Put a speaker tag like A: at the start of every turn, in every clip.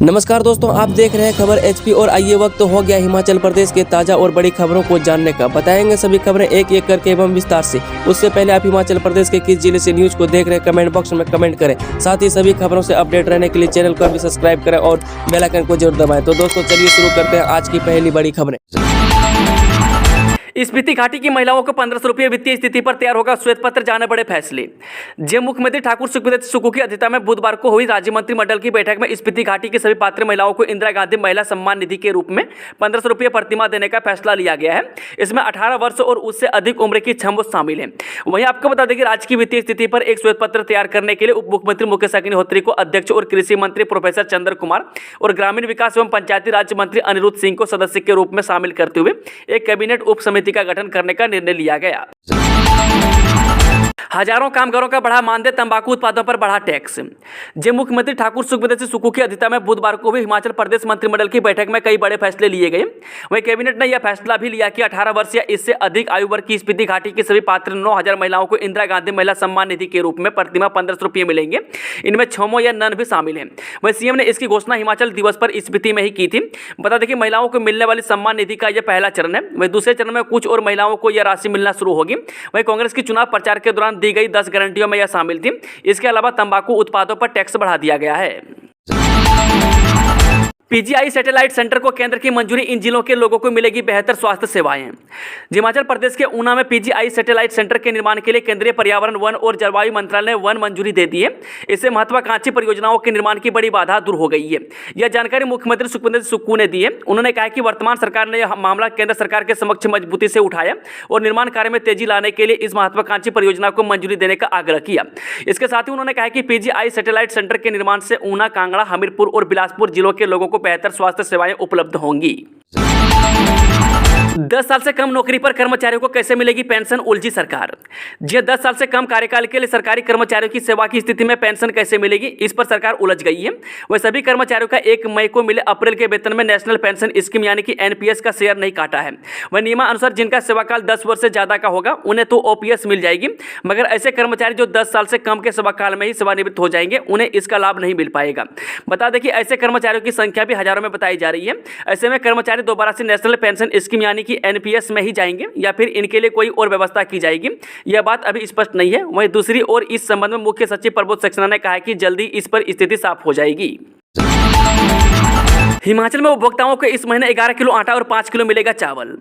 A: नमस्कार दोस्तों, आप देख रहे हैं खबर एचपी और आइए वक्त हो गया हिमाचल प्रदेश के ताजा और बड़ी खबरों को जानने का। बताएंगे सभी खबरें एक एक करके एवं विस्तार से। उससे पहले आप हिमाचल प्रदेश के किस जिले से न्यूज को देख रहे हैं कमेंट बॉक्स में कमेंट करें। साथ ही सभी खबरों से अपडेट रहने के लिए चैनल को भी सब्सक्राइब करें और बेल आइकन को जरूर दबाएं। तो दोस्तों चलिए शुरू करते हैं आज की पहली बड़ी खबरें।
B: स्पीति घाटी की महिलाओं को 1500 रुपये वित्तीय स्थिति पर तैयार होगा श्वेत पत्र, जाने बड़े फैसले। जब मुख्यमंत्री ठाकुर सुखविंदर सुक्खू की अध्यक्षता में बुधवार को हुई राज्य मंत्रिमंडल की बैठक में स्पीति घाटी की सभी पात्र महिलाओं को इंदिरा गांधी महिला सम्मान निधि के रूप में 1500 रुपये प्रतिमाह देने का फैसला लिया गया है। इसमें 18 वर्ष और उससे अधिक उम्र की 6 शामिल है। वहीं आपको बता दें कि राज्य की वित्तीय स्थिति पर एक श्वेत पत्र तैयार करने के लिए उप मुख्यमंत्री मुकेश अग्निहोत्री को अध्यक्ष और कृषि मंत्री प्रोफेसर चंद्र कुमार और ग्रामीण विकास एवं पंचायती राज्य मंत्री अनिरुद्ध सिंह को सदस्य के रूप में शामिल करते हुए एक कैबिनेट उप समिति का गठन करने का निर्णय लिया गया। हजारों कामगारों का बढ़ा मानदेय, तंबाकू उत्पादों पर बढ़ा टैक्स। जब मुख्यमंत्री ठाकुर सुखविंदर सुक्खू की अध्यक्षता में बुधवार को हुई हिमाचल प्रदेश मंत्रिमंडल की बैठक में कई बड़े फैसले लिए गए। वहीं कैबिनेट ने यह फैसला भी लिया कि 18 वर्ष या इससे अधिक आयु वर्ग की स्पीति घाटी की सभी पात्र 9000 महिलाओं को इंदिरा गांधी महिला सम्मान निधि के रूप में प्रतिमाह 1500 रुपये मिलेंगे। इनमें छमो या नन भी शामिल हैं। वहीं सीएम ने इसकी घोषणा हिमाचल दिवस पर स्पीति में ही की थी। बता दें कि महिलाओं को मिलने वाली सम्मान निधि का यह पहला चरण है। वहीं दूसरे चरण में कुछ और महिलाओं को यह राशि मिलना शुरू होगी। वहीं कांग्रेस की चुनाव प्रचार के दौरान दी गई 10 गारंटियों में यह शामिल थी। इसके अलावा तंबाकू उत्पादों पर टैक्स बढ़ा दिया गया है। पीजीआई सैटेलाइट सेंटर को केंद्र की मंजूरी, इन जिलों के लोगों को मिलेगी बेहतर स्वास्थ्य सेवाएं। हिमाचल प्रदेश के ऊना में पीजीआई सैटेलाइट सेंटर के निर्माण के लिए केंद्रीय पर्यावरण, वन और जलवायु मंत्रालय ने वन मंजूरी दे दी है। इससे महत्वाकांक्षी परियोजनाओं के निर्माण की बड़ी बाधा दूर हो गई है। यह जानकारी मुख्यमंत्री सुखविंदर सुक्खू ने दी है। उन्होंने कहा कि वर्तमान सरकार ने यह मामला केंद्र सरकार के समक्ष मजबूती से उठाया और निर्माण कार्य में तेजी लाने के लिए इस महत्वाकांक्षी परियोजना को मंजूरी देने का आग्रह किया। इसके साथ ही उन्होंने कहा कि पीजीआई सैटेलाइट सेंटर के निर्माण से ऊना, कांगड़ा, हमीरपुर और बिलासपुर जिलों के लोगों को बेहतर स्वास्थ्य सेवाएं उपलब्ध होंगी। 10 साल से कम नौकरी पर कर्मचारियों को कैसे मिलेगी पेंशन, उलझी सरकार। जी 10 साल से कम कार्यकाल के लिए सरकारी कर्मचारियों की सेवा की स्थिति में पेंशन कैसे मिलेगी, इस पर सरकार उलझ गई है। वह सभी कर्मचारियों का 1 मई को मिले अप्रैल के वेतन में नेशनल पेंशन स्कीम यानी कि एनपीएस का शेयर नहीं काटा है। वह नियमानुसार जिनका सेवाकाल 10 वर्ष से ज्यादा का होगा उन्हें तो ओपीएस मिल जाएगी, मगर ऐसे कर्मचारी जो 10 साल से कम के सेवाकाल में ही सेवानिवृत्त हो जाएंगे उन्हें इसका लाभ नहीं मिल पाएगा। बता दें कि ऐसे कर्मचारियों की संख्या भी हजारों में बताई जा रही है। ऐसे में कर्मचारी दोबारा से नेशनल पेंशन स्कीम यानी कि एनपीएस में ही जाएंगे या फिर इनके लिए कोई और व्यवस्था की जाएगी, यह बात अभी स्पष्ट नहीं है। वहीं दूसरी ओर इस संबंध में मुख्य सचिव प्रबोध सक्सेना ने कहा है कि जल्दी इस पर स्थिति साफ हो जाएगी। हिमाचल में उपभोक्ताओं को इस महीने 11 किलो आटा और 5 किलो मिलेगा चावल।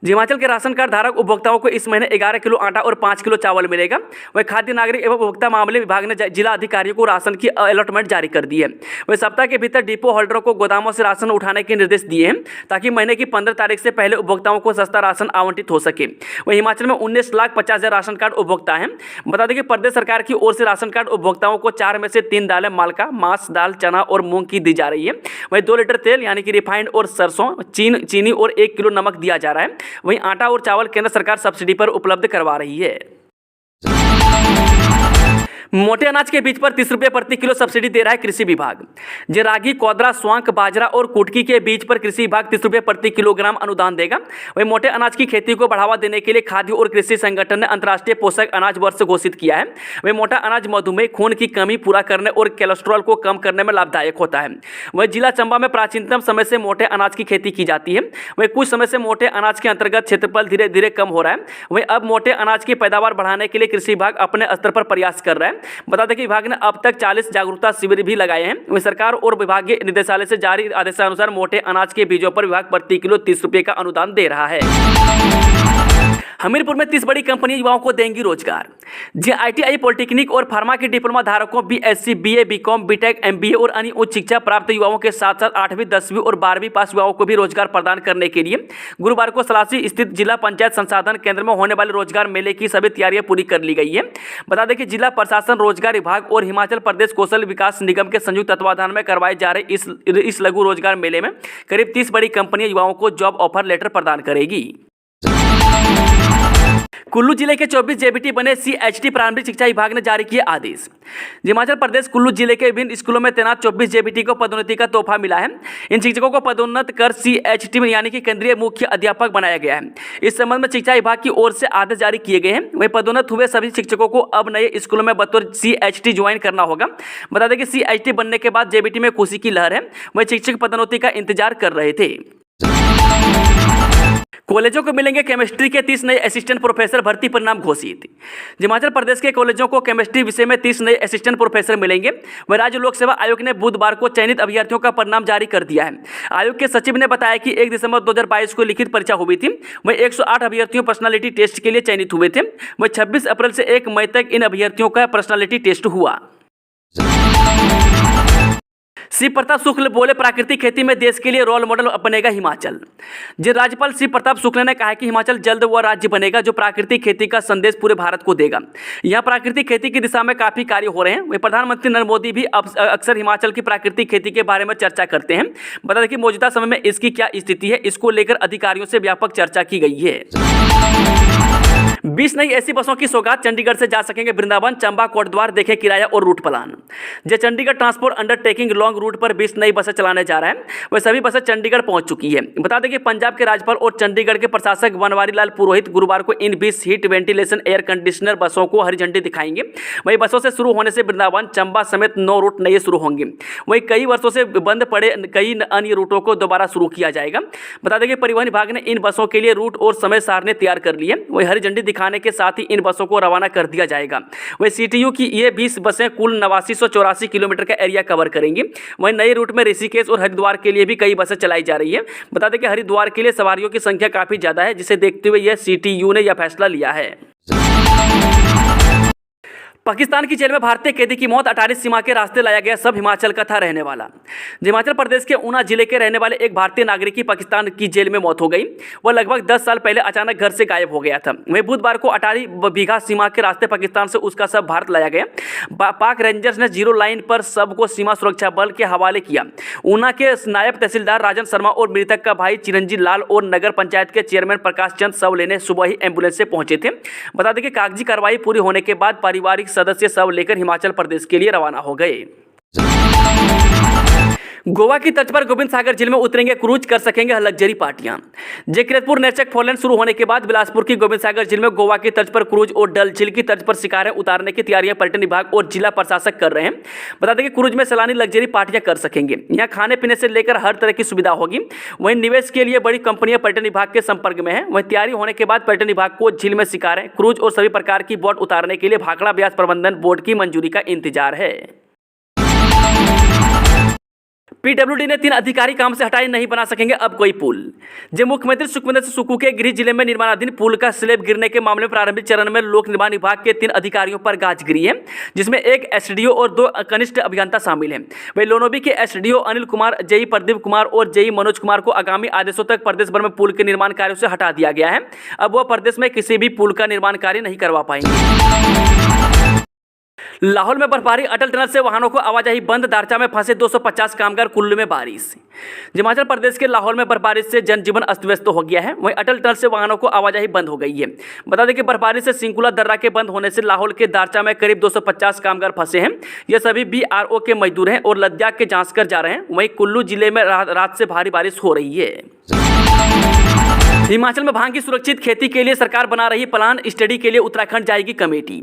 B: हिमाचल के राशन कार्ड धारक उपभोक्ताओं को इस महीने 11 किलो आटा और 5 किलो चावल मिलेगा। वही खाद्य नागरिक एवं उपभोक्ता मामले विभाग ने जिला अधिकारियों को राशन की अलॉटमेंट जारी कर दी है। वही सप्ताह के भीतर डिपो होल्डरों को गोदामों से राशन उठाने के निर्देश दिए हैं ताकि महीने की 15 तारीख से पहले उपभोक्ताओं को सस्ता राशन आवंटित हो सके। वही हिमाचल में 19,50,000 राशन कार्ड उपभोक्ता हैं। बता दें कि प्रदेश सरकार की ओर से राशन कार्ड उपभोक्ताओं को 4 में से 3 दालें मालका, मांस, दाल, चना और मूंग की दी जा रही है। वही 2 लीटर तेल यानी कि रिफाइंड और सरसों, चीनी और 1 किलो नमक दिया जा रहा है। वहीं आटा और चावल केंद्र सरकार सब्सिडी पर उपलब्ध करवा रही है। मोटे अनाज के बीज पर 30 रुपये प्रति किलो सब्सिडी दे रहा है कृषि विभाग। जे रागी, कोदरा, स्वांक, बाजरा और कुटकी के बीज पर कृषि विभाग 30 रुपये प्रति किलोग्राम अनुदान देगा। वहीं मोटे अनाज की खेती को बढ़ावा देने के लिए खाद्य और कृषि संगठन ने अंतर्राष्ट्रीय पोषक अनाज वर्ष घोषित किया है। वहीं मोटा अनाज मधुमेह, खून की कमी पूरा करने और कोलेस्ट्रॉल को कम करने में लाभदायक होता है। वहीं जिला चंबा में प्राचीनतम समय से मोटे अनाज की खेती की जाती है। वहीं कुछ समय से मोटे अनाज के अंतर्गत क्षेत्रफल धीरे धीरे कम हो रहा है। वहीं अब मोटे अनाज की पैदावार बढ़ाने के लिए कृषि विभाग अपने स्तर पर प्रयास कर रहा है। बता दें कि विभाग ने अब तक 40 जागरूकता शिविर भी लगाए हैं। वहीं सरकार और विभागीय निदेशालय से जारी आदेशानुसार मोटे अनाज के बीजों पर विभाग प्रति किलो 30 रुपये का अनुदान दे रहा है। हमीरपुर में 30 बड़ी कंपनियां युवाओं को देंगी रोजगार। जी आईटीआई, पॉलिटेक्निक और फार्मा के डिप्लोमा धारकों, BSc, BA, BCom, BTech, MBA और अन्य उच्च शिक्षा प्राप्त युवाओं के साथ साथ 8वीं, 10वीं और 12वीं पास युवाओं को भी रोजगार प्रदान करने के लिए गुरुवार को सलासी स्थित जिला पंचायत संसाधन केंद्र में होने वाले रोजगार मेले की सभी तैयारियां पूरी कर ली गई है। बता दें कि जिला प्रशासन, रोजगार विभाग और हिमाचल प्रदेश कौशल विकास निगम के संयुक्त तत्वाधान में करवाए जा रहे इस लघु रोजगार मेले में करीब 30 बड़ी कंपनियां युवाओं को जॉब ऑफर लेटर प्रदान करेगी। कुल्लू जिले के 24 जेबीटी बने सीएचटी प्रारंभिक शिक्षा विभाग ने जारी किए आदेश। हिमाचल प्रदेश कुल्लू जिले के विभिन्न स्कूलों में तैनात 24 जेबीटी को पदोन्नति का तोहफा मिला है। इन शिक्षकों को पदोन्नत कर सीएचटी में यानी कि केंद्रीय मुख्य अध्यापक बनाया गया है। इस संबंध में शिक्षा विभाग की ओर से आदेश जारी किए गए हैं। वहीं पदोन्नत हुए सभी शिक्षकों को अब नए स्कूलों में बतौर सीएचटी ज्वाइन करना होगा। बता दें कि सीएचटी बनने के बाद जेबीटी में खुशी की लहर है। वहीं शिक्षक पदोन्नति का इंतजार कर रहे थे। कॉलेजों को मिलेंगे केमिस्ट्री के 30 नए असिस्टेंट प्रोफेसर, भर्ती परिणाम घोषित। हिमाचल प्रदेश के कॉलेजों को केमिस्ट्री विषय में 30 नए असिस्टेंट प्रोफेसर मिलेंगे। वह राज्य लोक सेवा आयोग ने बुधवार को चयनित अभ्यर्थियों का परिणाम जारी कर दिया है। आयोग के सचिव ने बताया कि 1 दिसंबर 2022 को लिखित परीक्षा हुई थी। वहीं 108 अभ्यर्थियों पर्सनालिटी टेस्ट के लिए चयनित हुए थे। वहीं 26 अप्रैल से 1 मई तक इन अभ्यर्थियों का पर्सनालिटी टेस्ट हुआ। शिव प्रताप शुक्ल बोले, प्राकृतिक खेती में देश के लिए रोल मॉडल बनेगा हिमाचल। राज्यपाल शिव प्रताप शुक्ल ने कहा कि हिमाचल जल्द वह राज्य बनेगा जो प्राकृतिक खेती का संदेश पूरे भारत को देगा। यहाँ प्राकृतिक खेती की दिशा में काफी कार्य हो रहे हैं। वहीं प्रधानमंत्री नरेंद्र मोदी भी अक्सर हिमाचल की प्राकृतिक खेती के बारे में चर्चा करते हैं। बता दें कि मौजूदा समय में इसकी क्या स्थिति है, इसको लेकर अधिकारियों से व्यापक चर्चा की गई है। 20 नई ऐसी बसों की सौगात, चंडीगढ़ से जा सकेंगे वृंदावन, चंबा, कोटद्वार। देखें किराया और route plan. Chandigarh transport undertaking long route पर 20 नई बसें चलाने जा रहा है। वह सभी बसें चंडीगढ़ पहुंच चुकी है। बता दें कि पंजाब के राज्यपाल और चंडीगढ़ के प्रशासक बनवारी लाल पुरोहित गुरुवार को इन 20 हीट वेंटिलेशन एयर कंडीशनर बसों को हरी झंडी दिखाएंगे। वही बसों से शुरू होने से वृंदावन, चंबा समेत 9 रूट नए शुरू होंगे। वही कई वर्षों से बंद पड़े कई अन्य रूटों को दोबारा शुरू किया जाएगा। बता दें कि परिवहन विभाग ने इन बसों के लिए रूट और समय सारणी तैयार कर ली है। वही हरी झंडी दिखाने के साथ ही इन बसों को रवाना कर दिया जाएगा। वही सीटीयू की ये 20 बसें कुल 8984 किलोमीटर का एरिया कवर करेंगी। वहीं नए रूट में ऋषिकेश और हरिद्वार के लिए भी कई बसें चलाई जा रही है। बता दें कि हरिद्वार के लिए सवारियों की संख्या काफी ज्यादा है, जिसे देखते हुए यह सीटीयू ने यह फैसला लिया है। पाकिस्तान की जेल में भारतीय कैदी की मौत, 28 सीमा के रास्ते लाया गया सब हिमाचल का था रहने वाला। हिमाचल प्रदेश के ऊना जिले के रहने वाले एक भारतीय नागरिक की पाकिस्तान की जेल में मौत हो गई। वह लगभग 10 साल पहले अचानक घर से गायब हो गया था। वहीं बुधवार को अटारी बीघा सीमा के रास्ते पाकिस्तान से उसका शव भारत लाया गया। पाक रेंजर्स ने 0 लाइन पर शव को सीमा सुरक्षा बल के हवाले किया। ऊना के नायब तहसीलदार राजन शर्मा और मृतक का भाई चिरंजीव लाल और नगर पंचायत के चेयरमैन प्रकाश चंद शव लेने सुबह ही एम्बुलेंस से पहुंचे थे। बता दें कि कागजी कार्रवाई पूरी होने के बाद पारिवारिक सदस्य शव लेकर हिमाचल प्रदेश के लिए रवाना हो गए। गोवा की तर्ज पर गोविंद सागर झील में उतरेंगे क्रूज, कर सकेंगे लग्जरी पार्टियां। किरतपुर नेचक फोरलेन शुरू होने के बाद बिलासपुर की गोविंद सागर झील में गोवा की तर्ज पर क्रूज और डल झील की तर्ज पर शिकारें उतारने की तैयारियां पर्यटन विभाग और जिला प्रशासक कर रहे हैं। बता दें कि क्रूज में सैलानी लग्जरी पार्टियां कर सकेंगे। यहाँ खाने पीने से लेकर हर तरह की सुविधा होगी। वहीं निवेश के लिए बड़ी कंपनियां पर्यटन विभाग के संपर्क में है। वहीं तैयारी होने के बाद पर्यटन विभाग को झील में शिकारें, क्रूज और सभी प्रकार की बोट उतारने के लिए भाखड़ा ब्याज प्रबंधन बोर्ड की मंजूरी का इंतजार है। पीडब्ल्यूडी ने 3 अधिकारी काम से हटाए, नहीं बना सकेंगे अब कोई पुल। मुख्यमंत्री सुखविंदर सिंह सुक्खू के गृह जिले में निर्माणाधीन पुल का स्लैब गिरने के मामले में प्रारंभिक चरण में लोक निर्माण विभाग के 3 अधिकारियों पर गाज गिरी है, जिसमें एक एसडीओ और 2 कनिष्ठ अभियंता शामिल हैं। वही लोनोबी के एसडीओ अनिल कुमार, जेई प्रदीप कुमार और जेई मनोज कुमार को आगामी आदेशों तक प्रदेश भर में पुल के निर्माण कार्यों से हटा दिया गया है। अब वह प्रदेश में किसी भी पुल का निर्माण कार्य नहीं करवा पाएंगे। लाहौल में बर्फबारी, अटल टनल से वाहनों को आवाजाही बंद, दारचा में फंसे 250 कामगार, कुल्लू में बारिश। हिमाचल प्रदेश के लाहौल में बर्फबारी से जनजीवन अस्त व्यस्त हो गया है। वहीं अटल टनल से वाहनों को आवाजाही बंद हो गई है। बता दें कि बर्फबारी से सिंकुला दर्रा के बंद होने से लाहौल के दारचा में करीब 250 कामगार फंसे हैं। ये सभी बीआरओ के मजदूर हैं और लद्दाख के जांचकर जा रहे हैं। वहीं कुल्लू जिले में रात से भारी बारिश हो रही है। हिमाचल में भांग की सुरक्षित खेती के लिए सरकार बना रही प्लान, स्टडी के लिए उत्तराखंड जाएगी कमेटी।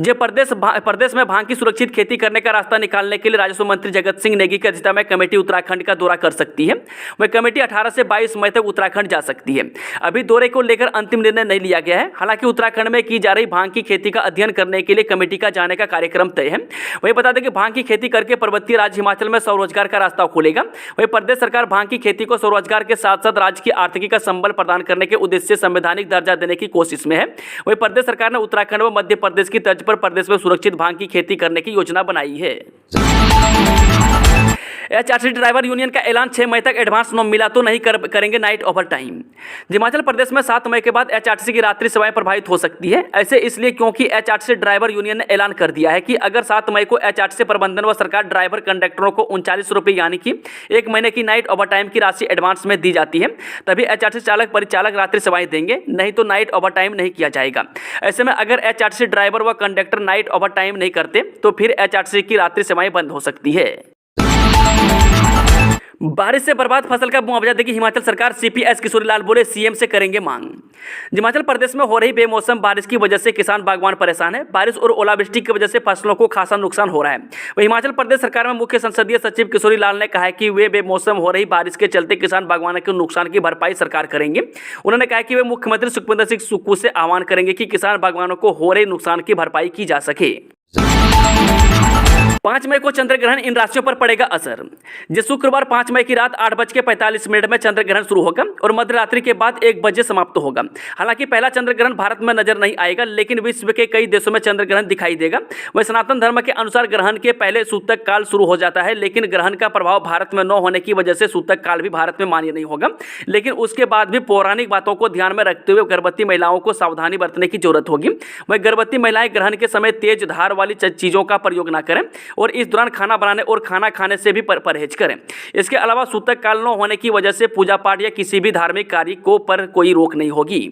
B: प्रदेश में भांग की सुरक्षित खेती करने का रास्ता निकालने के लिए राजस्व मंत्री जगत सिंह नेगी की अध्यक्षता में कमेटी उत्तराखंड का दौरा कर सकती है। वह कमेटी 18 से 22 मई तक उत्तराखंड जा सकती है। अभी दौरे को लेकर अंतिम निर्णय नहीं लिया गया है। हालांकि उत्तराखंड में की जा रही भांग की खेती का अध्ययन करने के लिए कमेटी का जाने का कार्यक्रम तय है। वही बता दें कि भांग की खेती करके पर्वतीय राज्य हिमाचल में स्वरोजगार का रास्ता खुलेगा। वही प्रदेश सरकार भांग की खेती को स्वरोजगार के साथ साथ राज्य की आर्थिकी का संबल प्रदान करने के उद्देश्य से संवैधानिक दर्जा देने की कोशिश में है। वहीं प्रदेश सरकार ने उत्तराखंड व मध्य प्रदेश की तर्ज पर प्रदेश में सुरक्षित भांग की खेती करने की योजना बनाई है। एचआरटीसी ड्राइवर यूनियन का ऐलान 6 मई तक एडवांस न मिला तो नहीं करेंगे night over time. Himachal Pradesh में 7 मई के बाद एचआरटीसी की रात्रि सेवाएं प्रभावित हो सकती है। ऐसे इसलिए क्योंकि एचआरटीसी ड्राइवर यूनियन ने ऐलान कर दिया है कि अगर 7 मई को एचआरटीसी प्रबंधन व सरकार ड्राइवर कंडक्टरों को 39 रुपये यानी कि 1 महीने की नाइट ओवर टाइम की राशि एडवांस में दी जाती है, तभी एचआरटीसी चालक परिचालक रात्रि सेवाएं देंगे, नहीं तो नाइट ओवर टाइम नहीं किया जाएगा। ऐसे में अगर एचआरटीसी ड्राइवर व कंडक्टर नाइट ओवर टाइम नहीं करते तो फिर एचआरटीसी की रात्रि सेवाएं बंद हो सकती है। बारिश से बर्बाद फसल का मुआवजा देगी हिमाचल सरकार, सीपीएस किशोरीलाल बोले सीएम से करेंगे मांग। हिमाचल प्रदेश में हो रही बेमौसम बारिश की वजह से किसान बागवान परेशान है। बारिश और ओलावृष्टि की वजह से फसलों को खासा नुकसान हो रहा है। वहीं हिमाचल प्रदेश सरकार में मुख्य संसदीय सचिव किशोरीलाल ने कहा है कि वे बेमौसम हो रही बारिश के चलते किसान बागवानों के नुकसान की भरपाई सरकार करेंगे। उन्होंने कहा कि वे मुख्यमंत्री सुखविंदर सिंह सुक्खू से आह्वान करेंगे कि किसान बागवानों को हो रहे नुकसान की भरपाई की जा सके। 5 मई को चंद्र ग्रहण इन राशियों पर पड़ेगा असर। जिस शुक्रवार 5 मई की रात 8:45 में चंद्र ग्रहण शुरू होगा और मध्यरात्रि के बाद 1 बजे समाप्त होगा। हालांकि पहला चंद्र ग्रहण भारत में नजर नहीं आएगा, लेकिन विश्व के कई देशों में चंद्र ग्रहण दिखाई देगा। वह सनातन धर्म के अनुसार ग्रहण के पहले सूतक काल शुरू हो जाता है, लेकिन ग्रहण का प्रभाव भारत में न होने की वजह से सूतक काल भी भारत में मान्य नहीं होगा। लेकिन उसके बाद भी पौराणिक बातों को ध्यान में रखते हुए गर्भवती महिलाओं को सावधानी बरतने की जरूरत होगी। वह गर्भवती महिलाएं ग्रहण के समय तेज धार वाली चीजों का प्रयोग न करें और इस दौरान खाना बनाने और खाना खाने से भी परहेज करें। इसके अलावा सूतक काल न होने की वजह से पूजा पाठ या किसी भी धार्मिक कार्य को पर कोई रोक नहीं होगी।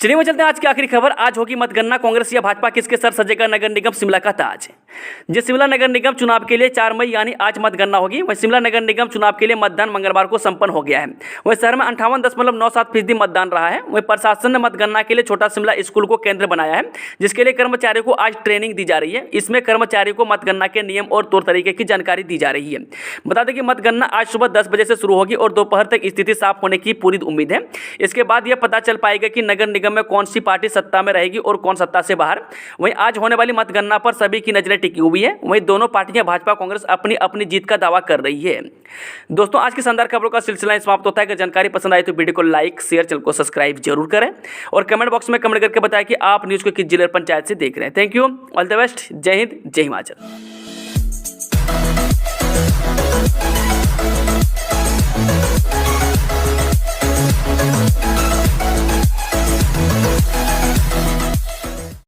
B: चलिए वो चलते हैं आज की आखिरी खबर। आज होगी मतगणना, कांग्रेस या भाजपा किसके सर सजेगा नगर निगम शिमला का ताज। जिस शिमला नगर निगम चुनाव के लिए 4 मई यानी आज मतगणना होगी, वह शिमला नगर निगम चुनाव के लिए मतदान मंगलवार को संपन्न हो गया है। वह शहर में 58.97% मतदान रहा है। वह प्रशासन ने मतगणना के लिए छोटा शिमला स्कूल को केंद्र बनाया है, जिसके लिए कर्मचारियों को आज ट्रेनिंग दी जा रही है। इसमें कर्मचारियों को मतगणना के नियम और तौर तरीके की जानकारी दी जा रही है। बता दें कि मतगणना आज सुबह 10 बजे से शुरू होगी और दोपहर तक स्थिति साफ होने की पूरी उम्मीद है। इसके बाद यह पता चल पाएगा कि नगर निगम में कौन सी पार्टी सत्ता में रहेगी और कौन सत्ता से बाहर। वहीं आज होने वाली मतगणना पर सभी की नजरें टिकी हुई है। वहीं दोनों पार्टियां भाजपा कांग्रेस अपनी अपनी जीत का दावा कर रही है। दोस्तों, आज की शानदार खबरों का सिलसिला समाप्त होता है। अगर जानकारी पसंद आई तो वीडियो को लाइक शेयर, चैनल को सब्सक्राइब जरूर करें और कमेंट बॉक्स में कमेंट करके बताएं कि आप न्यूज को किस जिले पंचायत से देख रहे हैं। Thank you, all the best, जय हिंद, जय हिमाचल।